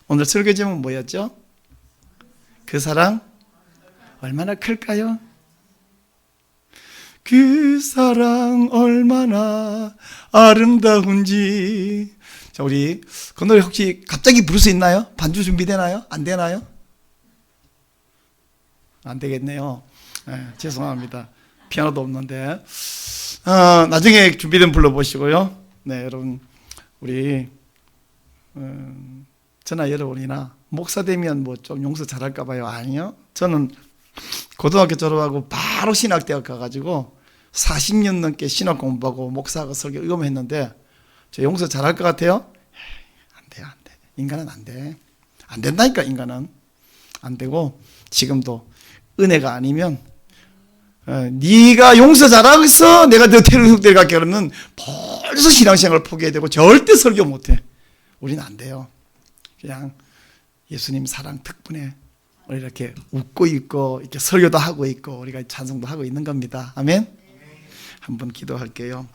오늘 설교 제목 뭐였죠? 그 사랑 얼마나 클까요? 그 사랑 얼마나 아름다운지. 자, 우리 그 노래 혹시 갑자기 부를 수 있나요? 반주 준비되나요? 안 되나요? 안 되겠네요. 네, 죄송합니다. 피아노도 없는데. 나중에 준비된 불러보시고요. 네, 여러분 우리 저나 여러분이나 목사 되면 뭐 좀 용서 잘할까 봐요. 아니요. 저는 고등학교 졸업하고 바로 신학대학 가가지고 40년 넘게 신학 공부하고 목사하고 설교 이거만 했는데 저 용서 잘할 것 같아요? 안 돼요. 안 돼. 인간은 안 돼. 안 된다니까. 인간은 안 되고 지금도 은혜가 아니면 네가 용서 잘하겠어 내가 너 태릉속대를 갈게 그러면 벌써 신앙생활을 포기해야 되고 절대 설교 못해. 우리는 안 돼요. 그냥 예수님 사랑 덕분에 우리 이렇게 웃고 있고 이렇게 설교도 하고 있고 우리가 찬송도 하고 있는 겁니다. 아멘. 한번 기도할게요.